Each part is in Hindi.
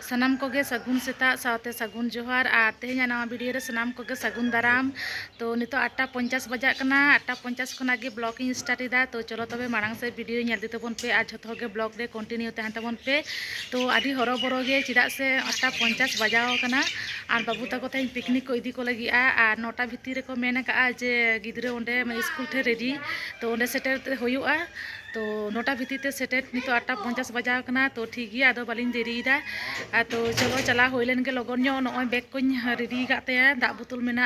सानाम कोगे सगुन सेता साथे सगुन जोहार और तेहें नवा वीडियो रे सानाम कोगे सगुन दाराम। तो नितो 8:50 बजा कना 8:50 खना गे ब्लॉगिंग स्टार्ट इदा। तो चलो तबे मांग से वीडियो नेल दी तबन पे आज जतो गे ब्लॉग रे कंटिन्यू तहन तबन पे। तो आदि हरो बरो गे चिदा से 8:50 बजाव कना और बाबू तको तेहें पिकनिक को इदी को लगी और 9टा भितर को मेन का जे गिद्रे ओंडे स्कूल ठे रेडी तो ओंडे सेटर होयुआ। तो 9टा भितर ते सेटर नितो 8:50 बजाव कना। तो ठीक गया आदो बालिंग देरीदा। तो चलो चला होइलेन के लगन नो नय बैग को रेडी काते दा बोतल मेना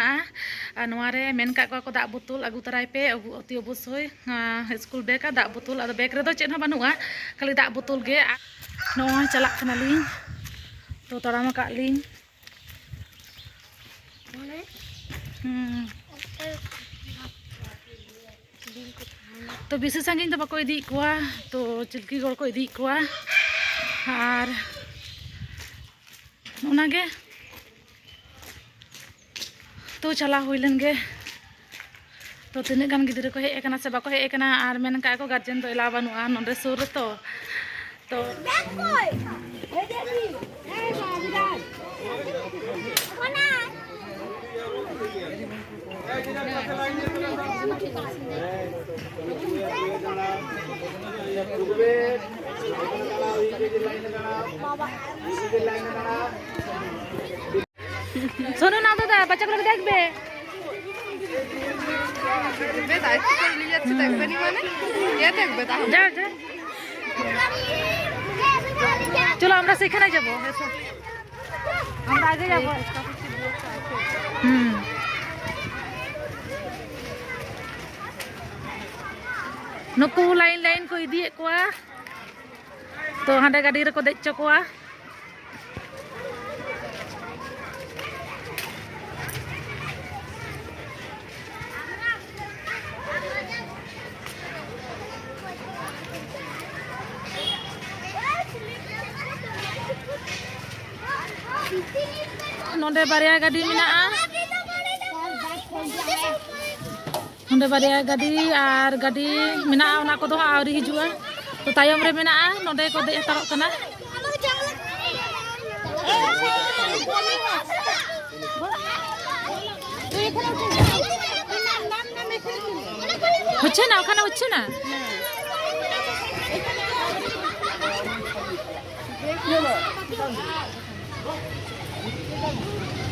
नोआरे मेन का को दा बोतल आगु तराय पे अति अवश्य स्कूल बैग दा बोतल आदो बैग रेदो चेन बानुआ खाली दा बोतल गे नोय चला कनालिन। तो तड़ाम का लिन तो बेसी सांगिन तो बाको इदी कोआ। तो चिल्की गड़ को इदी कोआ और ओनागे तो चला हुईलन गे। तो तीन गान गिद्रे को हेज से बाको हेज और मेन का को गार्जेन तो एला बानुआ नोंडे सुर तो सोनू ना दादा बच्चा को देखबे चलो আমরা সেখানে যাব আমরা আগে যাব नुकु लाइन लाइन को इदिए कोआ। तो हांडे गाड़ी रे को देच कोआ। नोंडे बारिया गाड़ी मेना नोंडे बारिया गाड़ी और गाड़ी मेना ओना को दो आवरी हिजुआ। तो तायम रे मेना नोंडे को दे तारो कना होच्छे ना ओखाने होच्छे ना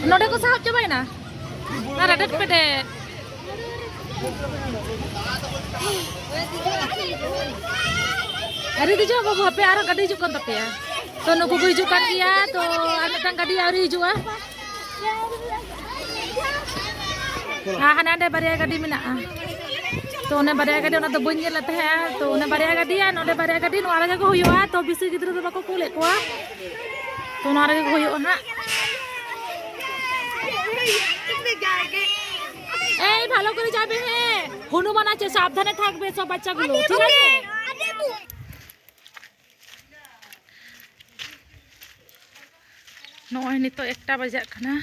नोंडे को साहब चबाई ना रेडेट पेटे अरे दीजिए बाबू पे आरो गाड़ी हिजुक कान तपे। तो नुकु को हिजुक कान गिया। तो आर मिदटांग गाड़ी आवरी हिजुआ। हाने बारिया गाड़ी मेना तो ओने बारिया गाड़ी ओना तो बइन गेल तहे। तो ओने बारिया गाड़ी नोंडे बारिया गाड़ी नोआ रे को हुयुआ। तो बिसी गिद्रा तो बाको कुले कोआ। तो नोआ रे को हुयुआ ना এই ভালো করে যাবে হ্যাঁ হনুমান আছে সাবধানে থাকবে সব বাচ্চাগুলো ঠিক আছে। নয় নিতো 1টা বাজা খানা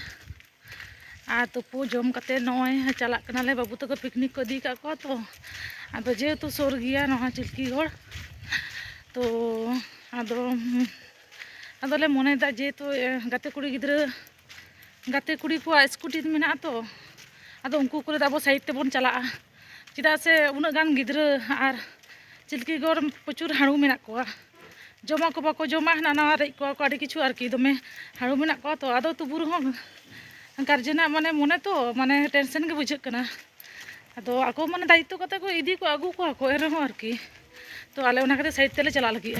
আর তুপু জম কাতে নয় চালাক কানালে বাবু তক পিকনিক को दी का को। तो आदो जेहेतु सोर गया नहा चिल्की गड़ तो आदोले मने दा जेहेतु गाते कुड़ी गिद्रा गाते कुड़ी को स्कूटी मेना तो आदो उनको को अब साइड तेबन चला चेदा से उना गान गिद्रा और चिल्की गड़ प्रचुर हाड़ू मेना को जमा को बाको जमा नाना रे को आड़ी किछु आरकी दमे हाड़ू मेना को। तो आदो तुबुर हो गार्जेना माने मने तो माने टेंशन के बुझे कना। आदो आको माने दायित्व कते को इदी को आगु को एरे हो आरकी। तो आले उना कते साइड तेले चला लगी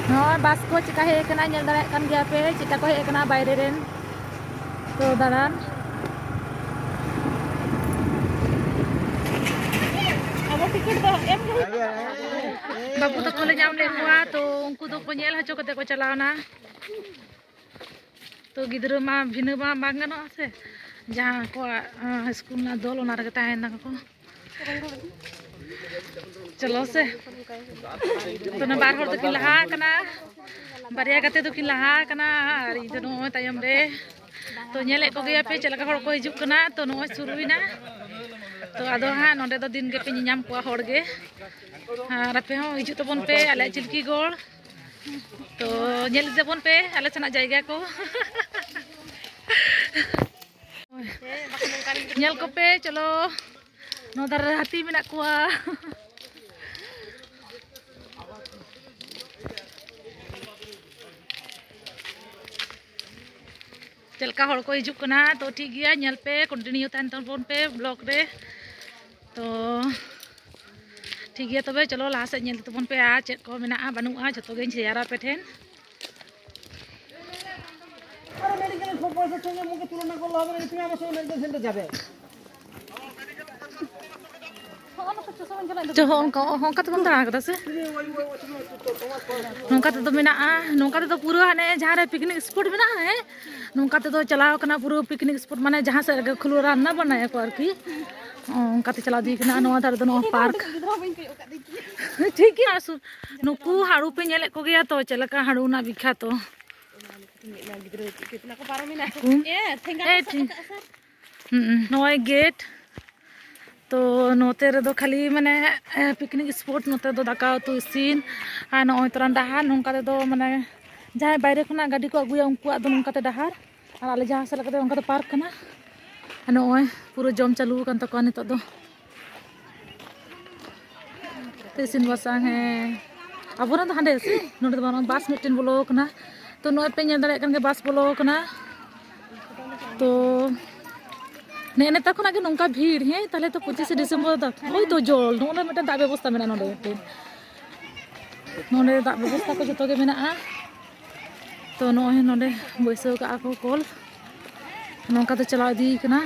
हाँ बस को चिका हे कना नेल दारे कान गया पे चिका को हे कना बायरे रेन। तो दारान अब टिकट तो एम बाबू तक ले जाम ले हुआ। तो उनको तो को नेल हचो कते को चलावना। तो गिद्रा मा भिना मा बांग गनो से जहां को स्कूल ना दल ओना रे ताहेन ना को चलो से। तो ना बार हर तो कि लहा कना बारिया गाते तो कि लहा कना और इ नो तायम रे। तो नेले को गया पे चलका हर को हिजुक कना। तो नो शुरुइना तो आदो हाँ नोडे दो दिन के पे नियाम को हड़ गे रापे हो हिजु तबन पे आले चिल्की गोड़ तो नेल देबन पे आले सना जायगा को नेल को पे चलो नो दार हाथी मेना कुआ चलका हड़ को हिजुक कना तो ठीक गया नेल पे कंटिन्यू तहन तबन पे ब्लॉग रे तो ठीक गया तबे चलो लाहा से नेल तबन पे आ चेक को मेना बानुआ जतो गेन शेयारा पे ठेन होंका तो दाड़ा कदा से नौका तो मेना नौका तो पूरा हाने जहाँ पिकनिक स्पॉट मेना है नौका तो चलाव कना पूरा पिकनिक स्पॉट माने जहाँ से खुलो रान्ना बनाया को आरकी उनका तो चला दी कना नोआ दार दो पार्क ठीक है आसु नुकु हाड़ू पे नेले को गया तो चलका हाड़ू ना विख्यात तो नोय गेट तो नोते रे दो खाली माने पिकनिक स्पॉट नोते दो दाका तो इसिन आ नोय तरान डहार नोंका दो माने जहां बाहर खना गाड़ी को अगुया उनको दो नोंका ते डहार और आले जहां से लगते उनका तो पार्क कना नोय पूरा जम चालू kan तको नितो दो इसिन बसांग है अब तो हांडे से नोडे दो बस मिटन बोलो कना तो नोय पे नेल दाड़े के बस बोलो कना तो ने नेता खुना के नोंका भीड़ है ताले तो 25 डिसेंबर तक होय तो जोल नोडे मिटन दा व्यवस्था मेना नोडे दा व्यवस्था को जतो के मेना तो नोय नोडे बैसो का को कॉल नोंका तो चला दी कना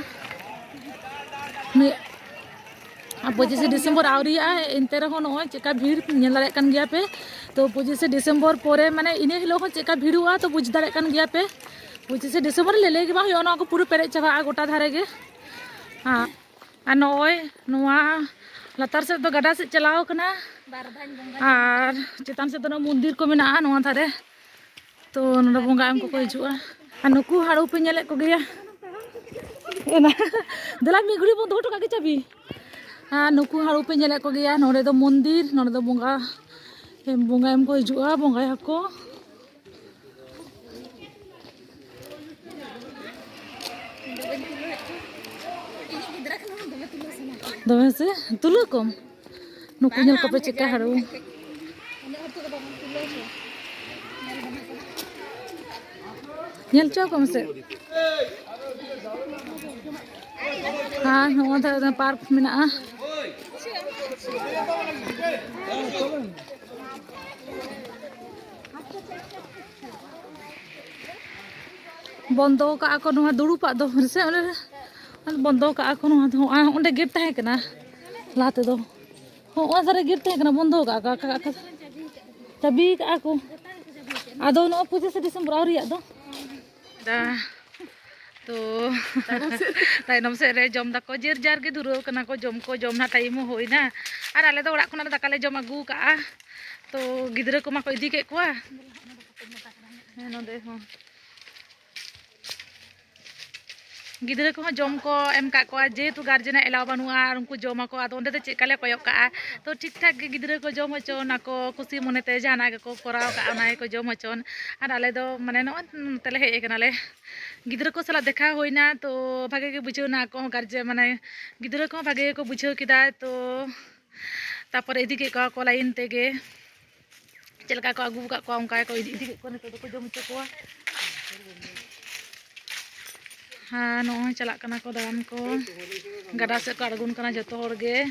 25 डिसेंबर आवरिया इनते रहो नोय चेका भीड़ नेल दाड़े कान गया पे तो 25 डिसेंबर पोरे माने इने हिलो हो चेका भीड़ुआ तो बुझ दाड़े कान गया पे 25 डिसेंबर ले लेगे बा होना को पूरा पेरे चाबा गोटा धारे गे हाँ आ नोय नोआ लतार से तो गडा से चलाओ कना और चेतान से तो मंदिर को मेना नोआ धारे तो नोडे बोंगा एम को हिजुआ आ नुकु हाड़ू पे नेले को गया दला मी घड़ी बो दोटो का के चाबी नुकु हाड़ू पे नेले को गया नोडे दो मंदिर नोडे दो बोंगा एम को हिजुआ बोंगा को दमे से तुलो कम नुकु नेल को पे चेका हाड़ू नेल चो कम से हाँ नोआ दा पार्क मेना बंदो का को नोआ दुड़ुपा दो से बंदो का को नोआ दो ओंडे गेट ताहे कना लाते दो हो ओ दारे गेट ताहे कना बंदो का चाबी का को आदो नो 25 डिसेंबर आवरिया दो तो ताइनम से रे जम दाको जेर जार के धुरो कना को जम ना टाइम होइना और आले दो ओड़ा खना दाका ले जम आगू का तो गिदरा को मा को इदी के कोआ नोदे हो गिदरा को जम को एम का को जेतु गार्जेन एलाव बानुआ उनको जमा को आदो ओंडे ते चेकाले कोयक का तो ठीक ठाक गे गिदरा को जम हचोन को खुशी मनेते जाना को कराव का ना को जम हचोन और आले दो माने नो तले हे कनाले गिदरा को सला देखा होइना तो भागे के बुझेना को गार्जेन माने गिदरा को भागे को बुझेव किदा तो तापर इदी के को लाइन तेगे चलका को आगू का को उनका को इदी के को ने तो जम हचो को हाँ नो चला कना को दाम को गड़ा से को अड़गुन कना जतो हर गे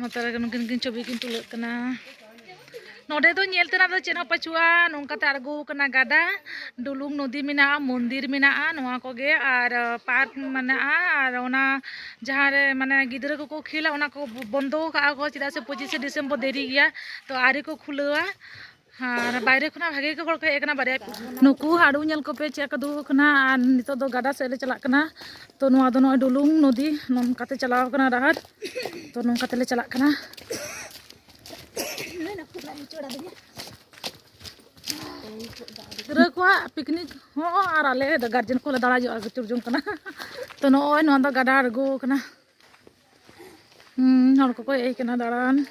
नोतरे किन छवि किन तुलक कना नोडे दो नेल तेना दो चेना पचुआ नोंका ते अड़गु कना गाडा डुलुंग नदी मेना मंदिर मेना नोआ को गे और पार्क मेना और ओना जहाँ रे माने गिदरा को खेला ओना को बंदो का को चिदा से 25 डिसेंबर देरी गया तो आरे को खुलवा हाँ बाहर खुना भागे के हड़ को हेकना बारे नुकु हाड़ू नेल को पे चेक दो कना नितो दो गाडा से ले चला कना तो नोआ दो नोय डुलुंग नदी नोंका ते चलाव कना राहर तो नोंका ते ले चला कना गिरा को पिकनिक हो और आले गार्जियन को दाड़ा जो आगुचुर जों कना तो नोय नो दा गाडा अड़गो कना हर को ए कना दाड़ान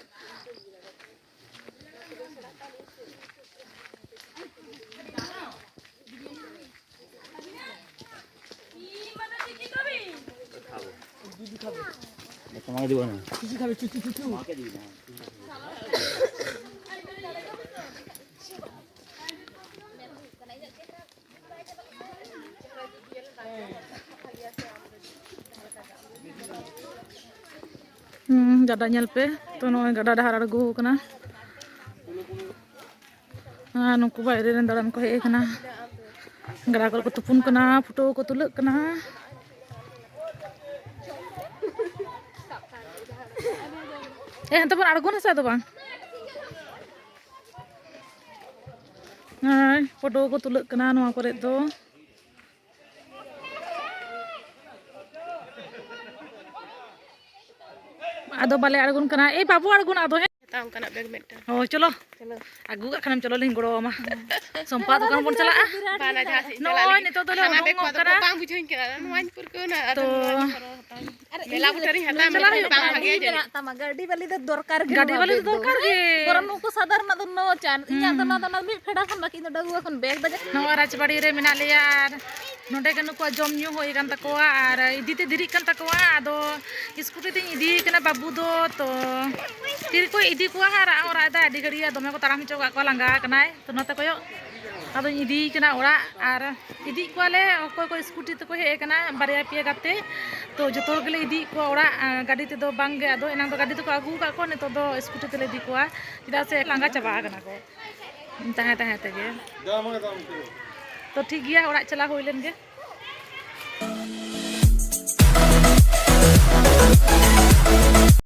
gada nyel pe to no gada dahar aड़गो kana नुकु बाहरे रेन दाड़ान को हे kana गड़ा को तुपुन kana फोटो को तुलक kana हंत बन अड़गोन हसा तो बांग फोटो को तुलक kana नोआ करे तो आदो बाले अड़गोन kana ए बाबू अड़गोन आदो है ताऊ कना बैग मेटा ओ चलो आगू का खनम चलो लिंग गड़ो मा संपा दुकान बन चला बाना जहां से नोय नितो तो ले बैग को करा बांग बुझोइन कना नवान पुर को ना तो मेला बुटरी हता में बांग भागे जे तमा गाड़ी वाली तो दरकार गे गाड़ी वाले तो दरकार गे परम नुको साधारण दो नो चान इया तो ना मी फेडा खन बाकी तो डगुआ खन बैग दे नो राजबाड़ी रे मेना लिया नोडे के नुको जम न्यू होई कान तकोआ आर इदीते दिरी कान तकोआ आदो स्कूटी ते इदी कना बाबू दो तो तिर को इदी को हारा और आदा अडी गड़िया दमे को ताराम चोगा को लंगा कनाय तो नते कोयो आदो इदी कना ओरा आर इदी कोले कोय को स्कूटी ते को हे कना बारिया पिया गाते तो जतो गेले इदी को ओरा गाड़ी ते दो बांगे आदो एना दो गाड़ी ते को आगू का को ने तो दो स्कूटी ते ले दी कोआ चिदा से लंगा चबा कना को तहे तहे तेगे तो ठीक गया ओरा चला होइलेन गे